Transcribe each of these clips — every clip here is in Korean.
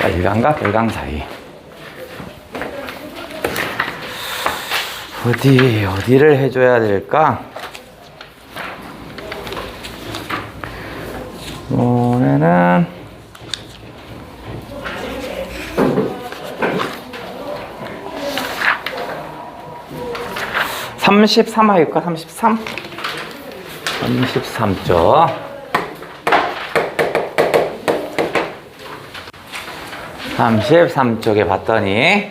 일강과 별강 사이. 어디를 해줘야 될까? 이번에는 33 할까? 33? 33쪽. 33쪽에 봤더니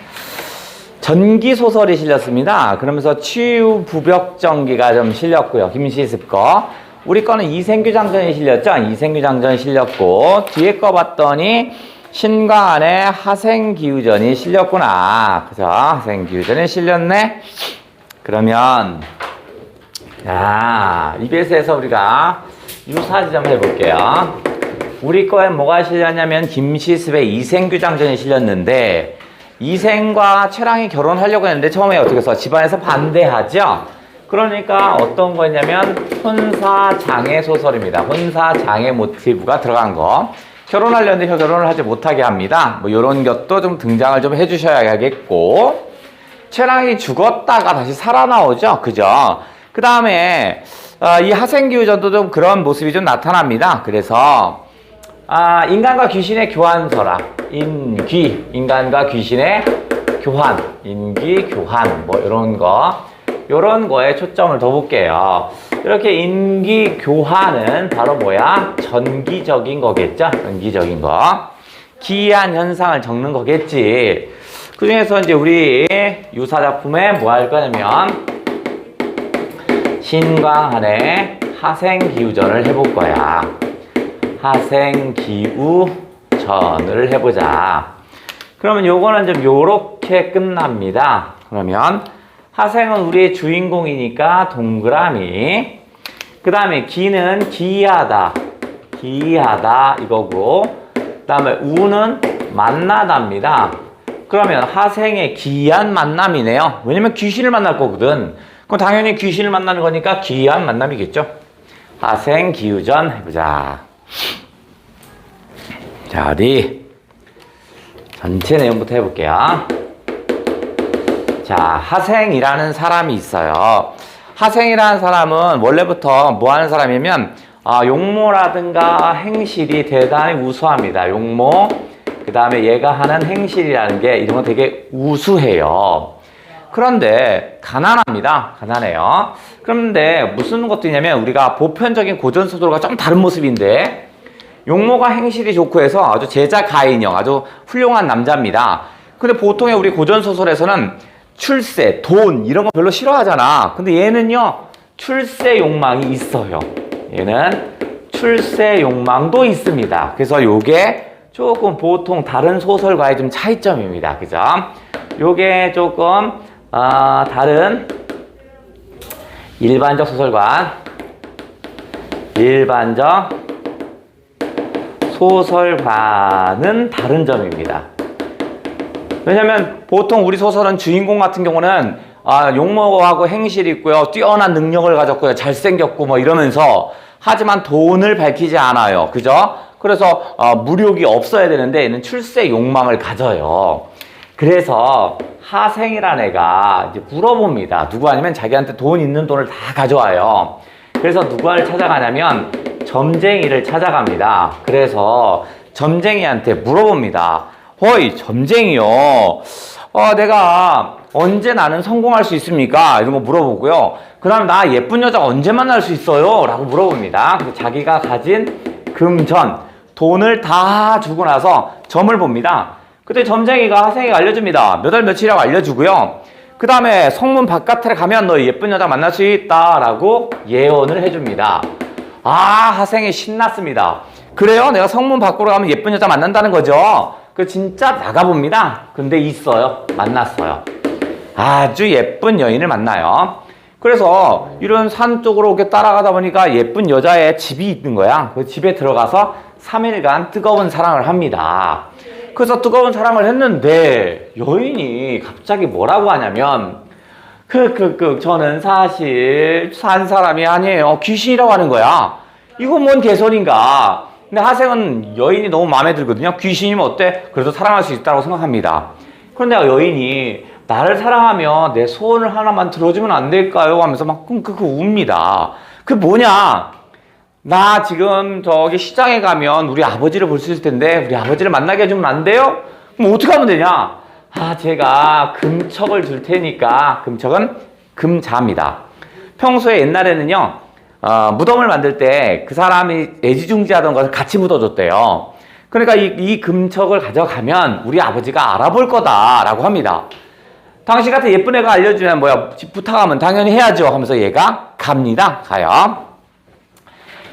전기소설이 실렸습니다. 그러면서 치유부벽전기가 좀 실렸고요. 김시습 거. 우리 거는 이생규장전이 실렸죠. 이생규장전이 실렸고, 뒤에 거 봤더니 신광안의 하생기후전이 실렸구나. 그죠? 하생기후전이 실렸네. 그러면 자, EBS에서 우리가 유사지 좀 해볼게요. 우리 거에 뭐가 실렸냐면 김시습의 이생규장전이 실렸는데, 이생과 최랑이 결혼하려고 했는데 처음에 어떻게 해서 집안에서 반대하죠. 그러니까 어떤 거냐면 혼사장애 소설입니다. 혼사장애 모티브가 들어간 거. 결혼하려는데 결혼을 하지 못하게 합니다. 뭐 이런 것도 좀 등장을 좀 해주셔야겠고, 최랑이 죽었다가 다시 살아나오죠. 그죠? 그 다음에 이 하생기후전도 좀 그런 모습이 좀 나타납니다. 그래서 인간과 귀신의 교환서라. 인간과 귀신의 교환, 인기 교환, 뭐 요런 거에 초점을 더 볼게요. 이렇게 인기 교환은 바로 뭐야? 전기적인 거겠죠? 전기적인 거. 기이한 현상을 적는 거겠지. 그 중에서 이제 우리 유사 작품에 뭐 할 거냐면 신광한의 하생기후전을 해볼 거야. 하생기후전을 해보자. 그러면 요거는 좀 요렇게 끝납니다. 그러면 하생은 우리의 주인공이니까 동그라미. 그 다음에 기는 기이하다 이거고, 그 다음에 우는 만나다입니다. 그러면 하생의 기이한 만남이네요. 왜냐면 귀신을 만날 거거든. 그럼 당연히 귀신을 만나는 거니까 기이한 만남이겠죠. 하생기후전 해보자. 자, 어디 전체 내용부터 해볼게요. 자, 하생이라는 사람이 있어요. 하생이라는 사람은 원래부터 뭐 하는 사람이면 용모라든가 행실이 대단히 우수합니다. 용모, 그 다음에 얘가 하는 행실이라는 게 이런 거 되게 우수해요. 그런데 가난합니다. 가난해요. 그런데 무슨 것도 있냐면 우리가 보편적인 고전소설과 좀 다른 모습인데, 용모가 행실이 좋고 해서 아주 제자 가인형, 아주 훌륭한 남자입니다. 근데 보통의 우리 고전소설에서는 출세, 돈 이런 거 별로 싫어하잖아. 근데 얘는요, 출세 욕망이 있어요. 얘는 출세 욕망도 있습니다. 그래서 요게 조금 보통 다른 소설과의 좀 차이점입니다. 그죠? 요게 조금 다른 일반적 소설과 일반적 소설과는 다른 점입니다. 왜냐면 보통 우리 소설은 주인공 같은 경우는 용모하고 행실이 있고요, 뛰어난 능력을 가졌고요, 잘생겼고 뭐 이러면서, 하지만 돈을 밝히지 않아요. 그죠? 그래서 무력이 없어야 되는데 얘는 출세 욕망을 가져요. 그래서 하생이라는 애가 이제 물어봅니다. 누구 아니면 자기한테 돈 있는 돈을 다 가져와요. 그래서 누구를 찾아가냐면 점쟁이를 찾아갑니다. 그래서 점쟁이한테 물어봅니다. 허이, 점쟁이요. 내가 언제 나는 성공할 수 있습니까? 이런 거 물어보고요. 그 다음에 나 예쁜 여자 언제 만날 수 있어요? 라고 물어봅니다. 그래서 자기가 가진 금전, 돈을 다 주고 나서 점을 봅니다. 그때 점쟁이가 하생이가 알려줍니다. 몇 월 며칠이라고 알려주고요. 그 다음에 성문 바깥에 가면 너 예쁜 여자 만날 수 있다 라고 예언을 해줍니다. 하생이 신났습니다. 그래요? 내가 성문 밖으로 가면 예쁜 여자 만난다는 거죠? 그 진짜 나가봅니다. 근데 있어요. 만났어요. 아주 예쁜 여인을 만나요. 그래서 이런 산 쪽으로 이렇게 따라가다 보니까 예쁜 여자의 집이 있는 거야. 그 집에 들어가서 3일간 뜨거운 사랑을 합니다. 그래서 뜨거운 사랑을 했는데 여인이 갑자기 뭐라고 하냐면 저는 사실 산 사람이 아니에요. 귀신이라고 하는 거야. 이건 뭔 개소리인가. 근데 하생은 여인이 너무 마음에 들거든요. 귀신이면 어때? 그래도 사랑할 수 있다고 생각합니다. 그런데 여인이 나를 사랑하면 내 소원을 하나만 들어주면 안 될까요? 하면서 막 웁니다. 그 뭐냐? 나 지금 저기 시장에 가면 우리 아버지를 볼 수 있을 텐데 우리 아버지를 만나게 해주면 안 돼요? 그럼 어떻게 하면 되냐? 제가 금척을 줄 테니까. 금척은 금자입니다. 평소에 옛날에는요, 무덤을 만들 때 그 사람이 애지중지하던 것을 같이 묻어줬대요. 그러니까 이 금척을 가져가면 우리 아버지가 알아볼 거다라고 합니다. 당신 같은 예쁜 애가 알려주면 부탁하면 당연히 해야죠 하면서 얘가 갑니다. 가요.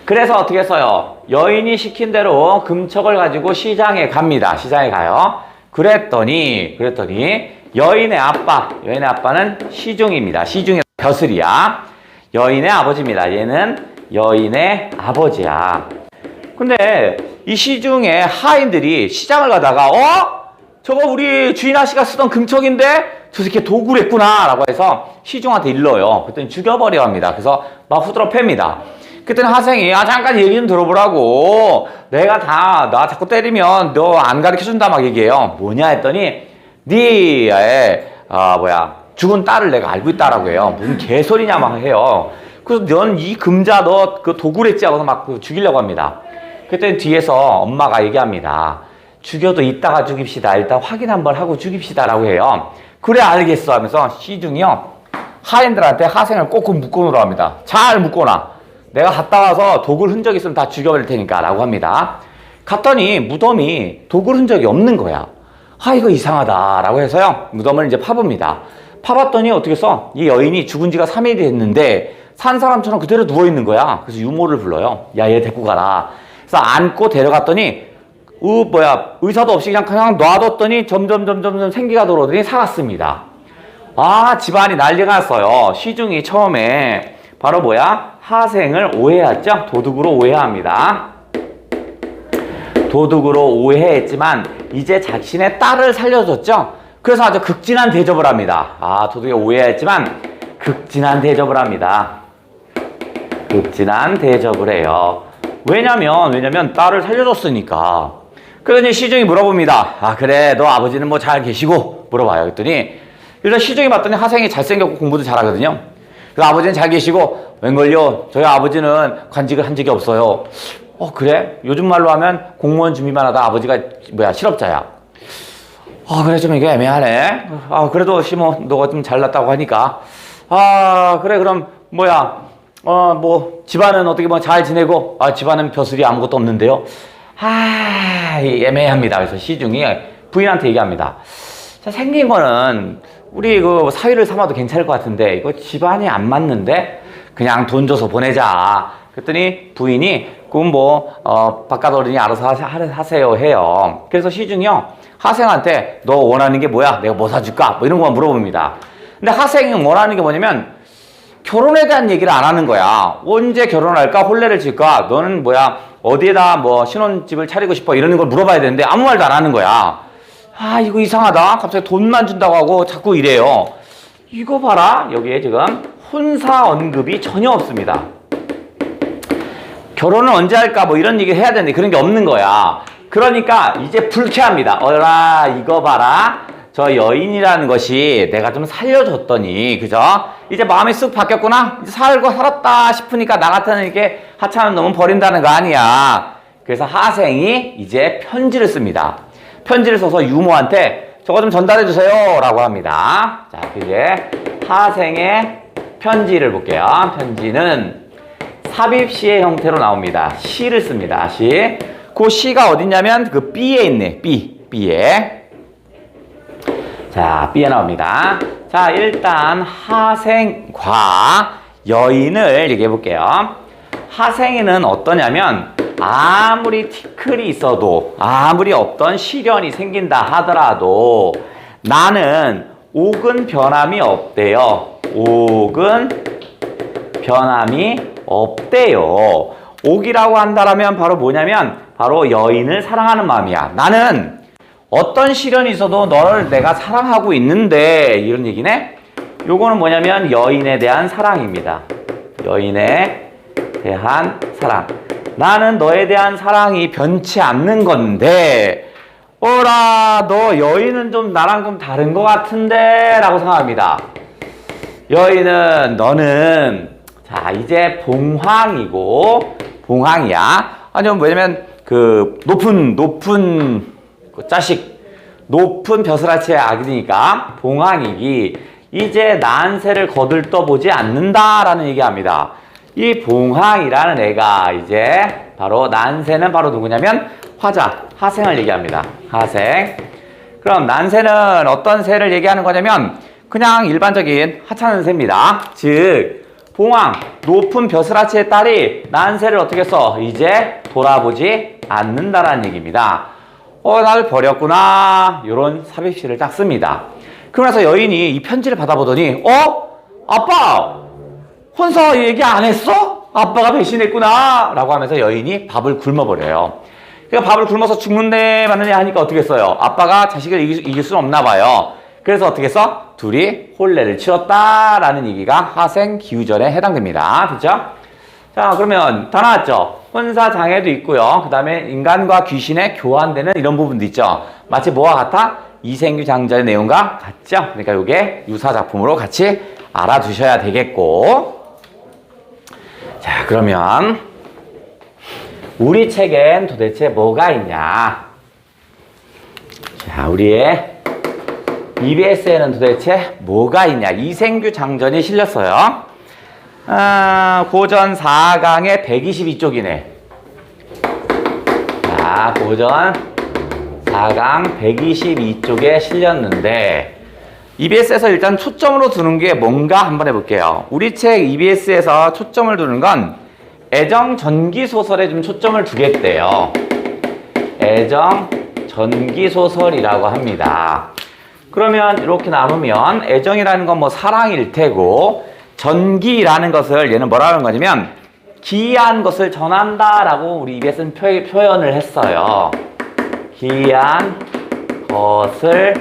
그래서 어떻게 했어요? 여인이 시킨 대로 금척을 가지고 시장에 갑니다. 시장에 가요. 그랬더니 여인의 아빠는 시중입니다. 시중이 벼슬이야. 여인의 아버지입니다. 얘는 여인의 아버지야. 근데 이 시중에 하인들이 시장을 가다가 저거 우리 주인 아씨가 쓰던 금척인데 저 새끼 도구랬구나 라고 해서 시중한테 일러요. 그랬더니 죽여버려 합니다. 그래서 막 후드러 팹니다. 그랬더니 하생이 잠깐 얘기 좀 들어보라고. 내가 나 자꾸 때리면 너 안 가르쳐준다 막 얘기해요. 뭐냐 했더니 죽은 딸을 내가 알고 있다라고 해요. 무슨 개소리냐 막 해요. 그래서 넌 이 금자 너 그 도구랬지 하고서 막 죽이려고 합니다. 그랬더니 뒤에서 엄마가 얘기합니다. 죽여도 이따가 죽입시다. 일단 확인 한번 하고 죽입시다 라고 해요. 그래 알겠어 하면서 시중이요 하인들한테 하생을 꼭 묶어놓으라 합니다. 잘 묶어놔. 내가 갔다 와서 도굴 흔적 있으면 다 죽여버릴 테니까 라고 합니다. 갔더니 무덤이 도굴 흔적이 없는 거야. 이거 이상하다 라고 해서요 무덤을 이제 파봅니다. 파봤더니 어떻게 써? 이 여인이 죽은 지가 3일이 됐는데 산 사람처럼 그대로 누워있는 거야. 그래서 유모를 불러요. 야, 얘 데리고 가라. 그래서 안고 데려갔더니 의사도 없이 그냥 놔뒀더니 점점 생기가 돌아오더니 살았습니다. 집안이 난리가 났어요. 시중이 처음에 바로 하생을 오해했죠. 도둑으로 오해합니다. 도둑으로 오해했지만 이제 자신의 딸을 살려줬죠. 그래서 아주 극진한 대접을 합니다. 도둑이 오해했지만 극진한 대접을 합니다. 극진한 대접을 해요. 왜냐면 딸을 살려줬으니까. 그러더니 시중이 물어봅니다. 그래 너 아버지는 뭐 잘 계시고? 물어봐요. 그랬더니 일단 시중이 봤더니 하생이 잘생겼고 공부도 잘하거든요. 그래서 아버지는 잘 계시고 웬걸요 저희 아버지는 관직을 한 적이 없어요. 그래? 요즘 말로 하면 공무원 준비만 하다 아버지가 실업자야. 그래 좀 이게 애매하네. 그래도 너가 좀 잘났다고 하니까 그래 그럼 집안은 어떻게 잘 지내고? 집안은 벼슬이 아무것도 없는데요. 애매합니다. 그래서 시중이 부인한테 얘기합니다. 생긴 거는 우리 사위를 삼아도 괜찮을 것 같은데 이거 집안이 안 맞는데 그냥 돈 줘서 보내자. 그랬더니 부인이 그럼 바깥 어른이 알아서 하세요 해요. 그래서 시중이요 하생한테 너 원하는 게 뭐야? 내가 뭐 사줄까? 이런 거만 물어봅니다. 근데 하생이 원하는 게 뭐냐면 결혼에 대한 얘기를 안 하는 거야. 언제 결혼할까? 혼례를 칠까? 너는 어디에다 신혼집을 차리고 싶어? 이러는 걸 물어봐야 되는데 아무 말도 안 하는 거야. 이거 이상하다. 갑자기 돈만 준다고 하고 자꾸 이래요. 이거 봐라. 여기에 지금 혼사 언급이 전혀 없습니다. 결혼은 언제 할까? 이런 얘기를 해야 되는데 그런 게 없는 거야. 그러니까 이제 불쾌합니다. 이거 봐라. 저 여인이라는 것이 내가 좀 살려줬더니, 그죠? 이제 마음이 쑥 바뀌었구나? 이제 살았다 싶으니까 나 같은 이렇게 하찮은 놈은 버린다는 거 아니야. 그래서 하생이 이제 편지를 씁니다. 편지를 써서 유모한테 저거 좀 전달해주세요. 라고 합니다. 자, 이제 하생의 편지를 볼게요. 편지는 삽입시의 형태로 나옵니다. 시를 씁니다. 시. 그 시가 어딨냐면 그 B에 있네. B에. 자, B에 나옵니다. 자, 일단 하생과 여인을 얘기해 볼게요. 하생이는 어떠냐면 아무리 티끌이 있어도 아무리 어떤 시련이 생긴다 하더라도 나는 옥은 변함이 없대요. 옥은 변함이 없대요. 옥이라고 한다면 바로 뭐냐면 바로 여인을 사랑하는 마음이야. 나는 어떤 시련이 있어도 너를 내가 사랑하고 있는데 이런 얘기네. 요거는 뭐냐면 여인에 대한 사랑입니다. 여인에 대한 사랑. 나는 너에 대한 사랑이 변치 않는 건데 어라 너 여인은 좀 나랑 좀 다른 것 같은데 라고 생각합니다. 여인은 너는 자 이제 봉황이고 봉황이야. 아니면 뭐냐면 그 높은 그 자식 높은 벼슬아치의 아기니까 봉황이기 이제 난세를 거들떠보지 않는다라는 얘기합니다. 이 봉황이라는 애가 이제 바로 난세는 바로 누구냐면 화자, 하생을 얘기합니다. 하생. 그럼 난세는 어떤 세를 얘기하는 거냐면 그냥 일반적인 하찮은 세입니다. 즉 봉황, 높은 벼슬아치의 딸이 난세를 어떻게 써? 이제 돌아보지 않는다라는 얘기입니다. 나를 버렸구나. 이런 삽입시를 딱 씁니다. 그러면서 여인이 이 편지를 받아보더니 아빠! 혼서 얘기 안 했어? 아빠가 배신했구나 라고 하면서 여인이 밥을 굶어버려요. 그러니까 밥을 굶어서 죽는데 마느냐 하니까 어떻게 써요? 아빠가 자식을 이길 수는 없나 봐요. 그래서 어떻게 써? 둘이 혼례를 치렀다라는 얘기가 하생 기우절에 해당됩니다. 됐죠? 자 그러면 다 나왔죠? 혼사장애도 있고요. 그 다음에 인간과 귀신의 교환되는 이런 부분도 있죠. 마치 뭐와 같아? 이생규 장전의 내용과 같죠? 그러니까 이게 유사작품으로 같이 알아두셔야 되겠고 자 그러면 우리 책엔 도대체 뭐가 있냐? 자 우리의 EBS에는 도대체 뭐가 있냐? 이생규 장전이 실렸어요. 고전 4강의 122쪽이네. 자 고전 4강 122쪽에 실렸는데 EBS에서 일단 초점으로 두는 게 뭔가 한번 해볼게요. 우리 책 EBS에서 초점을 두는 건 애정 전기 소설에 좀 초점을 두겠대요. 애정 전기 소설이라고 합니다. 그러면 이렇게 나누면 애정이라는 건 뭐 사랑일 테고 전기라는 것을 얘는 뭐라 하는 거냐면 기이한 것을 전한다라고 우리 EBS는 표현을 했어요. 기이한 것을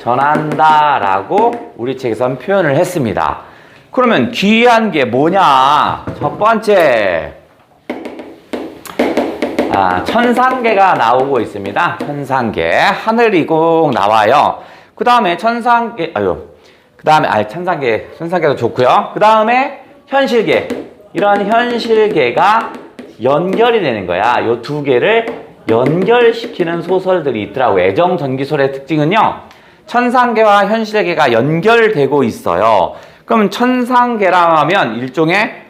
전한다라고 우리 책에서는 표현을 했습니다. 그러면 기이한 게 뭐냐? 첫 번째 천상계가 나오고 있습니다. 천상계 하늘이공 나와요. 그 다음에 천상계도 좋고요. 그 다음에 현실계 이런 현실계가 연결이 되는 거야. 요 두 개를 연결시키는 소설들이 있더라고요. 애정 전기소설의 특징은요. 천상계와 현실계가 연결되고 있어요. 그럼 천상계라 하면 일종의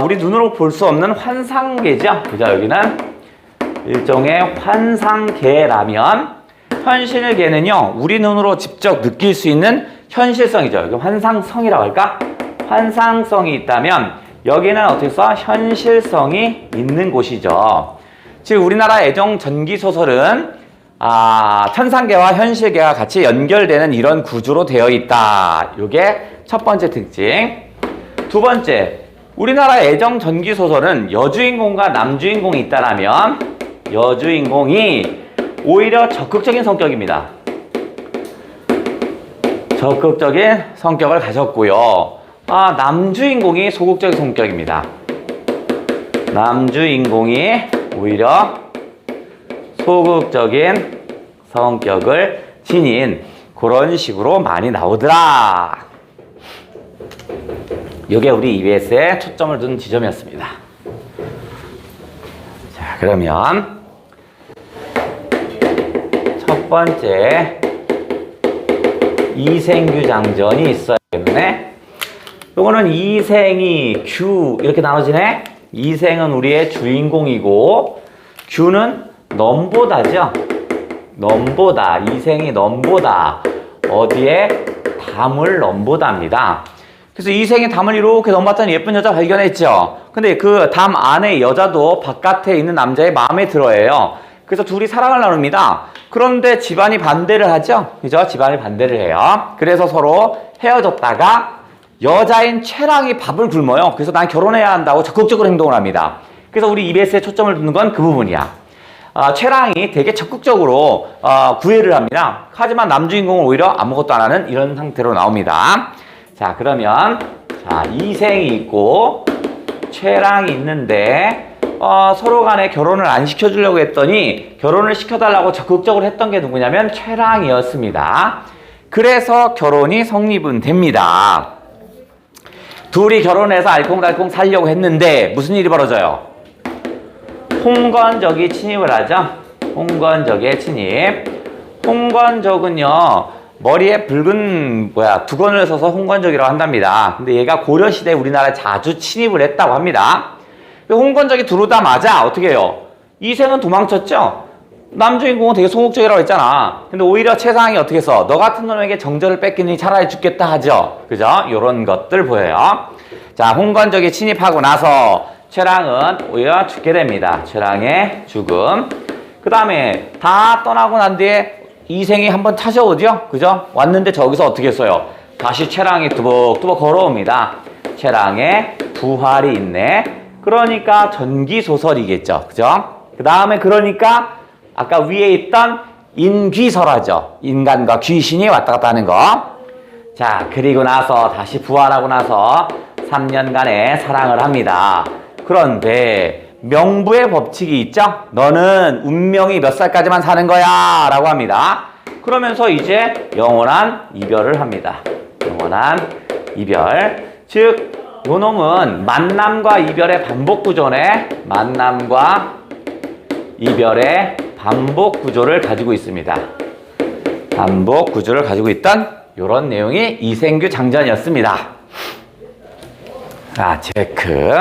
우리 눈으로 볼 수 없는 환상계죠. 그죠? 여기는 일종의 환상계라면 현실계는요. 우리 눈으로 직접 느낄 수 있는 현실성이죠. 여기 환상성이라고 할까? 환상성이 있다면 여기는 어떻게 써? 현실성이 있는 곳이죠. 즉 우리나라 애정 전기소설은 천상계와 현실계가 같이 연결되는 이런 구조로 되어 있다. 이게 첫 번째 특징. 두 번째, 우리나라 애정 전기소설은 여주인공과 남주인공이 있다라면 여주인공이 오히려 적극적인 성격입니다. 적극적인 성격을 가졌고요. 남주인공이 소극적인 성격입니다. 남주인공이 오히려 소극적인 성격을 지닌 그런 식으로 많이 나오더라. 이게 우리 EBS에 초점을 둔 지점이었습니다. 자, 그러면 첫 번째 이생규 장전이 있어야 때문에 요거는 이생이 규 이렇게 나눠지네. 이생은 우리의 주인공이고 규는 넘보다죠. 넘보다. 이생이 넘보다. 어디에? 담을 넘보다입니다. 그래서 이생이 담을 이렇게 넘봤더니 예쁜 여자 발견했죠. 근데 그 담 안에 여자도 바깥에 있는 남자의 마음에 들어해요. 그래서 둘이 사랑을 나눕니다. 그런데 집안이 반대를 하죠. 그죠? 집안이 반대를 해요. 그래서 서로 헤어졌다가 여자인 최랑이 밥을 굶어요. 그래서 난 결혼해야 한다고 적극적으로 행동을 합니다. 그래서 우리 EBS에 초점을 두는 건 그 부분이야. 최랑이 되게 적극적으로 구애를 합니다. 하지만 남주인공은 오히려 아무것도 안 하는 이런 상태로 나옵니다. 자, 그러면 이생이 있고 최랑이 있는데 서로 간에 결혼을 안 시켜주려고 했더니 결혼을 시켜달라고 적극적으로 했던 게 누구냐면 최랑이었습니다. 그래서 결혼이 성립은 됩니다. 둘이 결혼해서 알콩달콩 살려고 했는데 무슨 일이 벌어져요? 홍건적이 침입을 하죠. 홍건적의 침입. 홍건적은요, 머리에 붉은 두건을 써서 홍건적이라고 한답니다. 근데 얘가 고려시대에 우리나라에 자주 침입을 했다고 합니다. 홍건적이 들어오자마자 어떻게 해요? 이생은 도망쳤죠? 남주인공은 되게 소극적이라고 했잖아. 근데 오히려 최상이 어떻게 해서 너 같은 놈에게 정절을 뺏기니 차라리 죽겠다 하죠. 그죠? 요런 것들 보여요. 자, 홍건적이 침입하고 나서 최랑은 오히려 죽게 됩니다. 최랑의 죽음. 그 다음에 다 떠나고 난 뒤에 이생이 한번 찾아오죠? 그죠? 왔는데 저기서 어떻게 했어요? 다시 최랑이 뚜벅뚜벅 걸어옵니다. 최랑의 부활이 있네. 그러니까 전기소설이겠죠. 그죠? 그 다음에 그러니까 아까 위에 있던 인귀설화죠. 인간과 귀신이 왔다 갔다 하는 거. 자, 그리고 나서 다시 부활하고 나서 3년간의 사랑을 합니다. 그런데 명부의 법칙이 있죠? 너는 운명이 몇 살까지만 사는 거야 라고 합니다. 그러면서 이제 영원한 이별을 합니다. 영원한 이별. 즉 요 놈은 만남과 이별의 반복 구조네. 만남과 이별의 반복 구조를 가지고 있습니다. 반복 구조를 가지고 있던 이런 내용이 이생규 장전이었습니다. 자, 체크.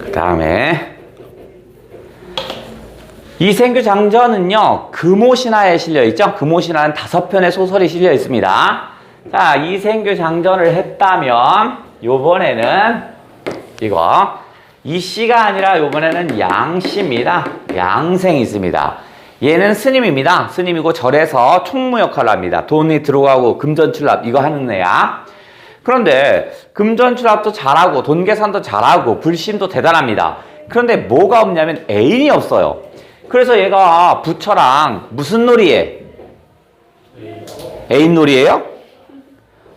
그 다음에 이생규 장전은요, 금오신화에 실려있죠. 금오신화는 5편의 소설이 실려 있습니다. 자, 이생규 장전을 했다면 요번에는 이거 이씨가 아니라 요번에는 양씨입니다. 양생이 있습니다. 얘는 스님입니다. 스님이고 절에서 총무 역할을 합니다. 돈이 들어가고 금전출납 이거 하는 애야. 그런데 금전출납도 잘하고 돈 계산도 잘하고 불심도 대단합니다. 그런데 뭐가 없냐면 애인이 없어요. 그래서 얘가 부처랑 무슨 놀이해? 애인 놀이에요?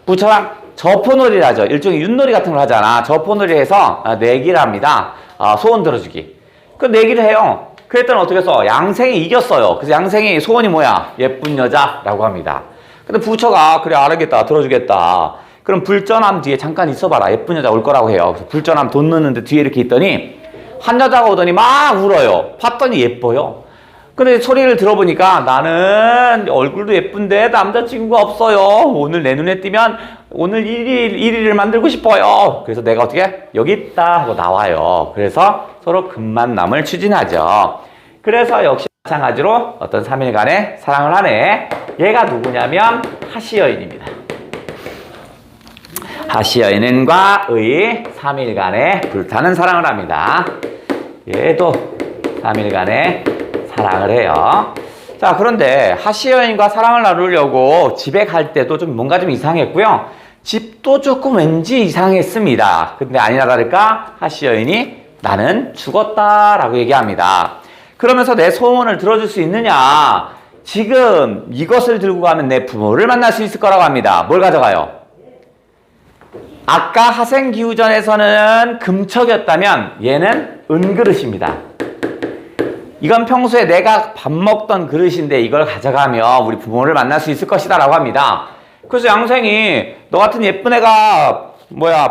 부처랑 저포놀이를 하죠. 일종의 윷놀이 같은 걸 하잖아. 저포놀이 해서 내기를 합니다. 소원 들어주기. 그 내기를 해요. 그랬더니 어떻게 해서 양생이 이겼어요. 그래서 양생이 소원이 뭐야? 예쁜 여자라고 합니다. 근데 부처가 그래 알겠다 들어주겠다. 그럼 불전함 뒤에 잠깐 있어봐라. 예쁜 여자 올 거라고 해요. 그래서 불전함 돈 넣는데 뒤에 이렇게 있더니 한 여자가 오더니 막 울어요. 봤더니 예뻐요. 근데 소리를 들어보니까 나는 얼굴도 예쁜데 남자친구가 없어요. 오늘 내 눈에 띄면 오늘 1위를 만들고 싶어요. 그래서 내가 어떻게 여기 있다 하고 나와요. 그래서 서로 금만남을 추진하죠. 그래서 역시 마찬가지로 어떤 3일간의 사랑을 하네. 얘가 누구냐면 하시여인입니다. 하시여인과의 3일간의 불타는 사랑을 합니다. 얘도 3일간의 사랑을 해요. 자, 그런데 하시여인과 사랑을 나누려고 집에 갈 때도 좀 뭔가 좀 이상했고요. 집도 조금 왠지 이상했습니다. 근데 아니나 다를까 하시여인이 나는 죽었다라고 얘기합니다. 그러면서 내 소원을 들어줄 수 있느냐? 지금 이것을 들고 가면 내 부모를 만날 수 있을 거라고 합니다. 뭘 가져가요? 아까 하생기우전에서는 금척이었다면 얘는 은그릇입니다. 이건 평소에 내가 밥 먹던 그릇인데 이걸 가져가면 우리 부모를 만날 수 있을 것이다 라고 합니다. 그래서 양생이 너 같은 예쁜 애가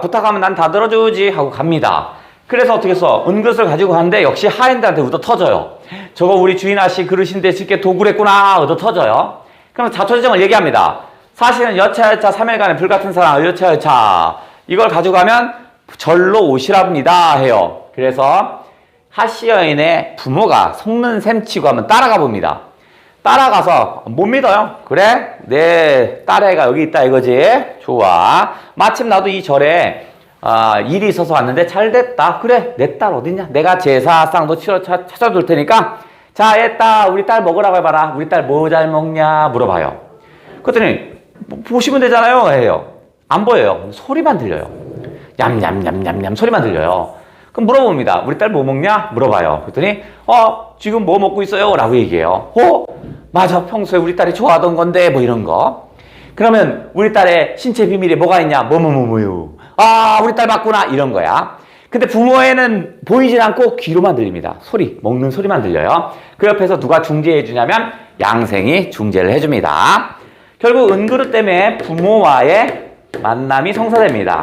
부탁하면 난 다 들어주지 하고 갑니다. 그래서 어떻게 해서 은그릇을 가지고 가는데 역시 하인들한테 얻어 터져요. 저거 우리 주인 아씨 그릇인데 쉽게 도구랬구나 얻어 터져요. 그럼 자초지정을 얘기합니다. 사실은 여차여차 3일간의 불같은 사랑 여차여차 이걸 가져가면 절로 오시랍니다 해요. 그래서 하시여인의 부모가 속는 셈치고 한번 따라가 봅니다. 따라가서 못 믿어요. 그래? 내 딸애가 여기 있다 이거지? 좋아. 마침 나도 이 절에 일이 있어서 왔는데 잘 됐다. 그래, 내 딸 어딨냐? 내가 제사상도 치러 찾아둘 테니까 자, 얘 딸, 우리 딸 먹으라고 해봐라. 우리 딸 뭐 잘 먹냐? 물어봐요. 그랬더니 보시면 되잖아요 해요. 안 보여요. 소리만 들려요. 냠냠냠냠냠 소리만 들려요. 그럼 물어봅니다. 우리 딸 뭐 먹냐? 물어봐요. 그랬더니 지금 뭐 먹고 있어요? 라고 얘기해요. 맞아, 평소에 우리 딸이 좋아하던 건데 뭐 이런 거. 그러면 우리 딸의 신체 비밀에 뭐가 있냐? 뭐뭐뭐뭐요. 아, 우리 딸 맞구나. 이런 거야. 근데 부모에는 보이질 않고 귀로만 들립니다. 소리, 먹는 소리만 들려요. 그 옆에서 누가 중재해 주냐면 양생이 중재를 해줍니다. 결국 은그릇 때문에 부모와의 만남이 성사됩니다.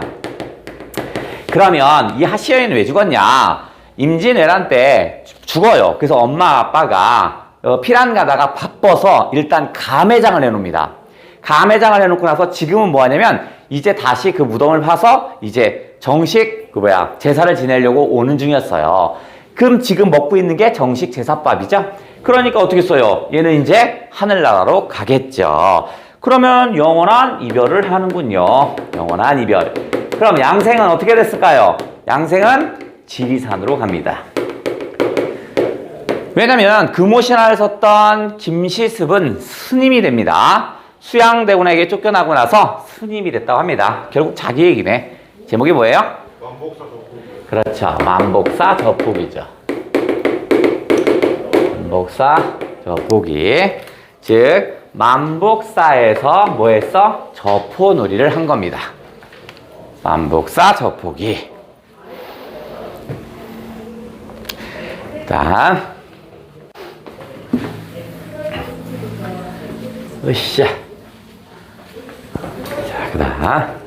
그러면 이 하시연이는 왜 죽었냐? 임진왜란 때 죽어요. 그래서 엄마 아빠가 피란 가다가 바빠서 일단 감회장을 해놓습니다. 감회장을 해놓고 나서 지금은 뭐 하냐면 이제 다시 그 무덤을 파서 이제 정식 제사를 지내려고 오는 중이었어요. 그럼 지금 먹고 있는 게 정식 제사밥이죠. 그러니까 어떻게 써요? 얘는 이제 하늘나라로 가겠죠. 그러면 영원한 이별을 하는군요. 영원한 이별. 그럼 양생은 어떻게 됐을까요? 양생은 지리산으로 갑니다. 왜냐면 금오신화를 썼던 김시습은 스님이 됩니다. 수양대군에게 쫓겨나고 나서 스님이 됐다고 합니다. 결국 자기 얘기네. 제목이 뭐예요? 만복사 덕후. 그렇죠. 만복사 저폭이죠. 만복사 저폭이. 즉 만복사에서 뭐 했어? 저포놀이를 한 겁니다. 만복사 저폭이. 다음. 으쌰. 자, 그 다음.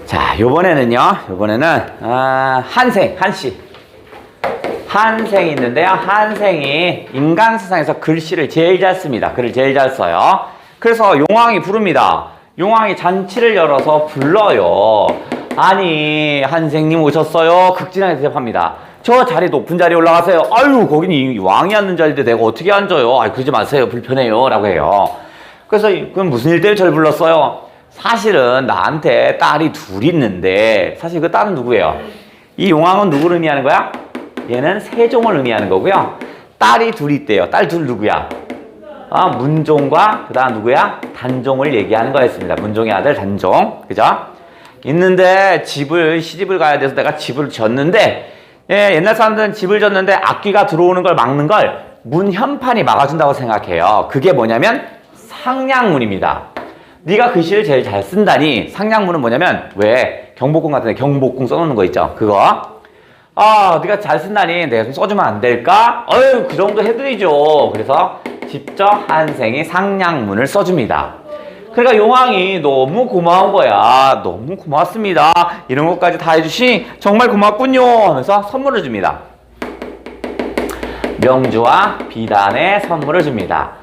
자, 요번에는 한씨. 한생이 있는데요. 한생이 인간 세상에서 글씨를 제일 잘 씁니다. 글을 제일 잘 써요. 그래서 용왕이 부릅니다. 용왕이 잔치를 열어서 불러요. 아니, 한생님 오셨어요. 극진하게 대접합니다. 저 자리 높은 자리에 올라가세요. 아유, 거기는 왕이 앉는 자리인데 내가 어떻게 앉아요? 아유, 그러지 마세요. 불편해요. 라고 해요. 그래서 그럼 무슨 일 때문에 저를 불렀어요? 사실은 나한테 딸이 둘 있는데 사실 그 딸은 누구예요? 이 용왕은 누구를 의미하는 거야? 얘는 세종을 의미하는 거고요. 딸이 둘 있대요. 딸 둘 누구야? 문종과 그 다음 누구야? 단종을 얘기하는 거였습니다. 문종의 아들 단종. 그죠? 있는데 시집을 가야 돼서 내가 집을 졌는데 옛날 사람들은 집을 졌는데 악귀가 들어오는 걸 막는 걸 문현판이 막아준다고 생각해요. 그게 뭐냐면 상량문입니다. 네가 글씨를 제일 잘 쓴다니. 상량문은 뭐냐면 왜 경복궁 같은 데 경복궁 써놓는 거 있죠. 그거 네가 잘 쓴다니 내가 좀 써주면 안 될까? 그 정도 해드리죠. 그래서 직접 한생이 상량문을 써줍니다. 그러니까 용왕이 너무 고마운 거야. 너무 고맙습니다. 이런 것까지 다 해주시니 정말 고맙군요 하면서 선물을 줍니다. 명주와 비단의 선물을 줍니다.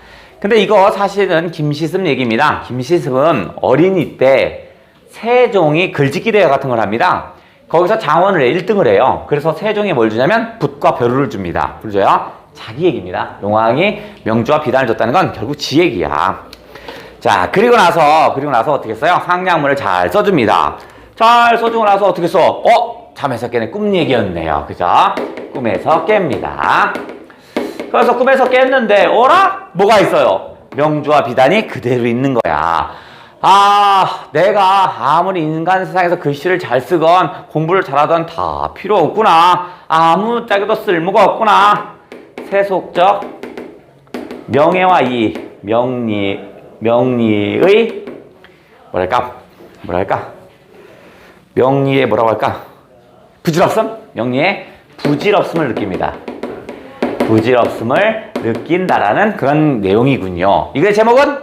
근데 이거 사실은 김시습 얘기입니다. 김시습은 어린이 때 세종이 글짓기 대회 같은 걸 합니다. 거기서 장원을 1등을 해요. 그래서 세종이 뭘 주냐면 붓과 벼루를 줍니다. 불줘요? 자기 얘기입니다. 용왕이 명주와 비단을 줬다는 건 결국 지 얘기야. 자, 그리고 나서 어떻게 써요? 상량문을 잘 써줍니다. 잘 써주고 나서 어떻게 써? 잠에서 깨는 꿈 얘기였네요. 그죠? 꿈에서 깹니다. 그래서 꿈에서 깼는데 어라? 뭐가 있어요? 명주와 비단이 그대로 있는 거야. 내가 아무리 인간 세상에서 글씨를 잘 쓰건 공부를 잘하던 다 필요 없구나. 아무 짝에도 쓸모가 없구나. 세속적 명예와 이 명리의 뭐랄까? 명리의 뭐라고 할까? 부질없음? 명리의 부질없음을 느낍니다. 부질없음을 느낀다라는 그런 내용이군요. 이거의 제목은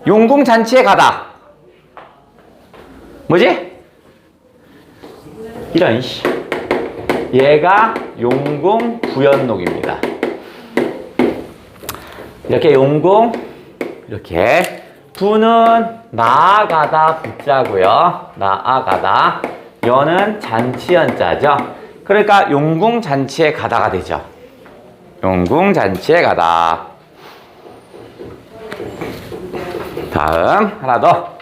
용궁잔치에 가다. 뭐지? 이런 얘가 용궁 부연록입니다. 이렇게 용궁 이렇게 부는 나아가다 부자고요. 나아가다. 연은 잔치연자죠. 그러니까 용궁잔치에 가다가 되죠. 용궁잔치에 가다. 다음 하나 더.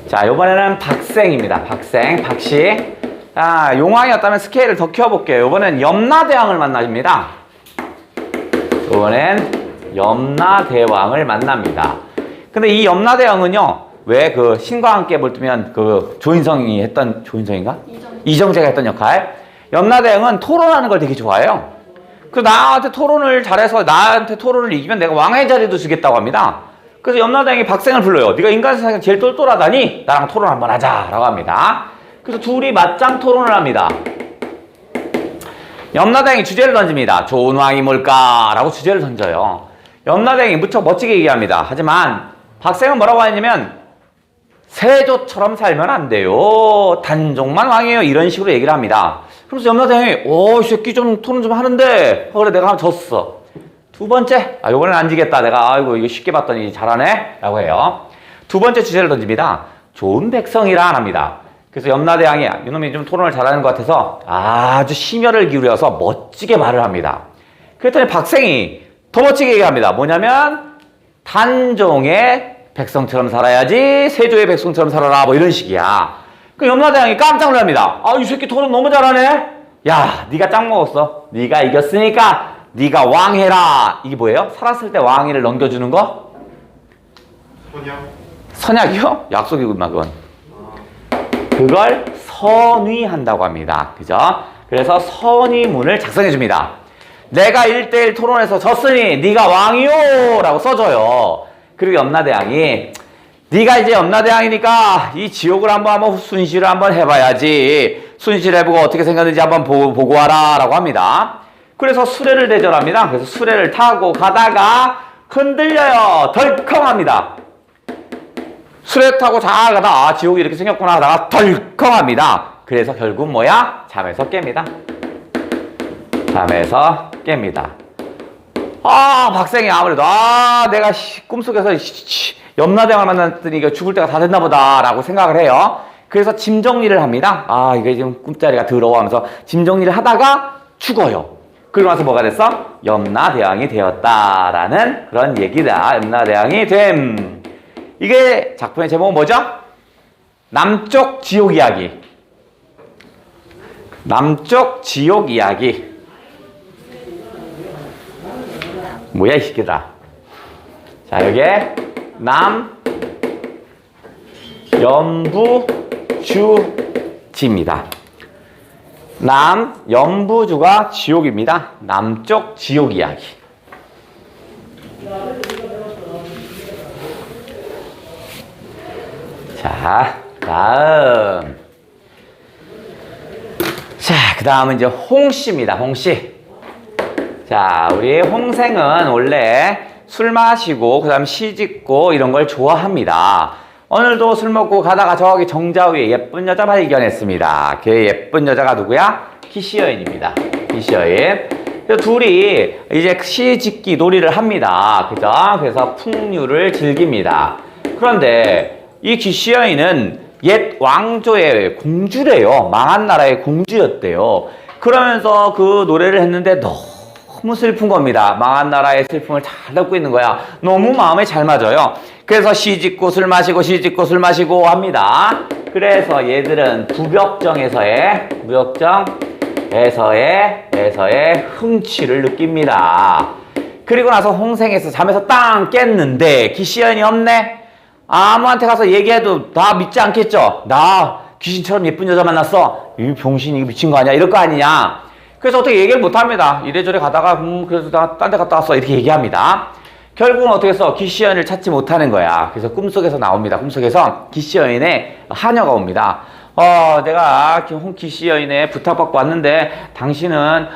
자, 이번에는 박생입니다. 박씨. 용왕이었다면 스케일을 더 키워볼게요. 이번엔 염라대왕을 만납니다. 이번엔 염라대왕을 만납니다. 근데 이 염라대왕은요, 왜 그 신과 함께 볼뜨면 그 조인성이 했던, 조인성인가? 이정재가 했던 역할. 염라대왕은 토론하는 걸 되게 좋아해요. 그래서 나한테 토론을 잘해서 나한테 토론을 이기면 내가 왕의 자리도 주겠다고 합니다. 그래서 염라대왕이 박생을 불러요. 네가 인간 세상에 제일 똘똘하다니 나랑 토론 한번 하자라고 합니다. 그래서 둘이 맞짱 토론을 합니다. 염라대왕이 주제를 던집니다. 좋은 왕이 뭘까라고 주제를 던져요. 염라대왕이 무척 멋지게 얘기합니다. 하지만 박생은 뭐라고 하냐면 세조처럼 살면 안 돼요. 단종만 왕이에요. 이런 식으로 얘기를 합니다. 그래서 염라대왕이 이 새끼 좀 토론 좀 하는데 그래 내가 한번 졌어. 두 번째 요번엔 안 지겠다. 내가 아이고 이거 쉽게 봤더니 잘하네 라고 해요. 두 번째 주제를 던집니다. 좋은 백성이라 안 합니다. 그래서 염라대왕이 이놈이 좀 토론을 잘하는 것 같아서 아주 심혈을 기울여서 멋지게 말을 합니다. 그랬더니 박생이 더 멋지게 얘기합니다. 뭐냐면 단종의 백성처럼 살아야지 세조의 백성처럼 살아라 뭐 이런 식이야. 그 염라대왕이 깜짝 놀랍니다. 이 새끼 토론 너무 잘하네. 야 네가 짱 먹었어. 네가 이겼으니까 네가 왕해라. 이게 뭐예요? 살았을 때 왕위를 넘겨주는 거? 선약. 선약이요? 약속이구만 그건. 그걸 선위한다고 합니다. 그죠? 그래서 선위문을 작성해 줍니다. 내가 1대1 토론에서 졌으니 네가 왕이요 라고 써줘요. 그리고 염라대왕이 네가 이제 염라대왕이니까 이 지옥을 한번 순시를 한번 해봐야지. 순시를 해보고 어떻게 생겼는지 한번 보고 와라 라고 합니다. 그래서 수레를 대절합니다. 그래서 수레를 타고 가다가 흔들려요. 덜컹합니다. 수레 타고 잘 가다 지옥이 이렇게 생겼구나 하다가 덜컹합니다. 그래서 결국 뭐야? 잠에서 깹니다. 잠에서 깹니다. 박생이 아무래도 내가 꿈속에서 염라대왕을 만났더니 이거 죽을 때가 다 됐나 보다 라고 생각을 해요. 그래서 짐 정리를 합니다. 이게 지금 꿈자리가 더러워 하면서 짐 정리를 하다가 죽어요. 그리고 나서 뭐가 됐어? 염라대왕이 되었다라는 그런 얘기다. 염라대왕이 됨. 이게 작품의 제목은 뭐죠? 남쪽 지옥 이야기. 남쪽 지옥 이야기. 뭐야 이 새끼들아. 자 여기에 남연부주지입니다. 남연부주가 지옥입니다. 남쪽 지옥 이야기. 자, 다음. 자, 그 다음은 이제 홍씨입니다. 홍씨. 자, 우리 홍생은 원래 술 마시고, 그 다음 시 짓고, 이런 걸 좋아합니다. 오늘도 술 먹고 가다가 저기 정자 위에 예쁜 여자 발견했습니다. 그 예쁜 여자가 누구야? 기시여인입니다. 기시여인. 그래서 둘이 이제 시 짓기 놀이를 합니다. 그죠? 그래서 풍류를 즐깁니다. 그런데 이 기시여인은 옛 왕조의 공주래요. 망한 나라의 공주였대요. 그러면서 그 노래를 했는데 너무 슬픈 겁니다. 망한 나라의 슬픔을 잘 담고 있는 거야. 너무 마음에 잘 맞아요. 그래서 시 짓고 술 마시고 시 짓고 술 마시고 합니다. 그래서 얘들은 부벽정에서의 흥취를 느낍니다. 그리고 나서 홍생에서 잠에서 땅 깼는데 기시연이 없네. 아무한테 가서 얘기해도 다 믿지 않겠죠. 나 귀신처럼 예쁜 여자 만났어. 이 병신 이거 미친 거 아니야? 이럴 거 아니냐. 그래서 어떻게 얘기를 못합니다. 이래저래 가다가 그래서 나 딴 데 갔다 왔어 이렇게 얘기합니다. 결국은 어떻게 해서 기시연을 찾지 못하는 거야. 그래서 꿈속에서 나옵니다. 꿈속에서 기시연의 하녀가 옵니다. 내가 기시연에 부탁받고 왔는데 당신은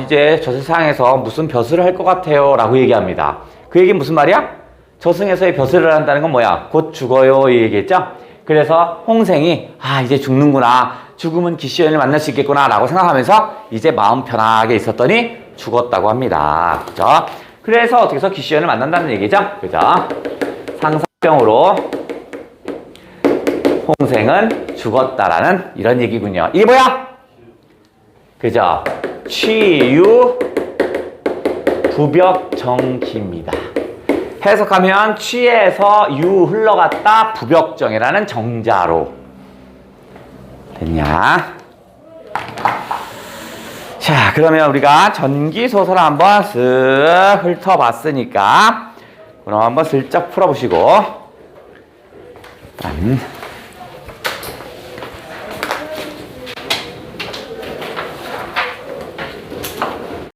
이제 저 세상에서 무슨 벼슬을 할 것 같아요 라고 얘기합니다. 그 얘기는 무슨 말이야? 저승에서의 벼슬을 한다는 건 뭐야? 곧 죽어요 이 얘기했죠? 그래서 홍생이 이제 죽는구나, 죽으면 기시연을 만날 수 있겠구나 라고 생각하면서 이제 마음 편하게 있었더니 죽었다고 합니다. 그죠? 그래서 어떻게 해서 기시연을 만난다는 얘기죠? 그죠? 상사병으로 홍생은 죽었다라는 이런 얘기군요. 이게 뭐야? 그죠? 취유 부벽정기입니다. 해석하면 취에서 유 흘러갔다 부벽정이라는 정자로 됐냐? 자, 그러면 우리가 전기소설을 한번 쓱 훑어봤으니까 그럼 한번 슬쩍 풀어보시고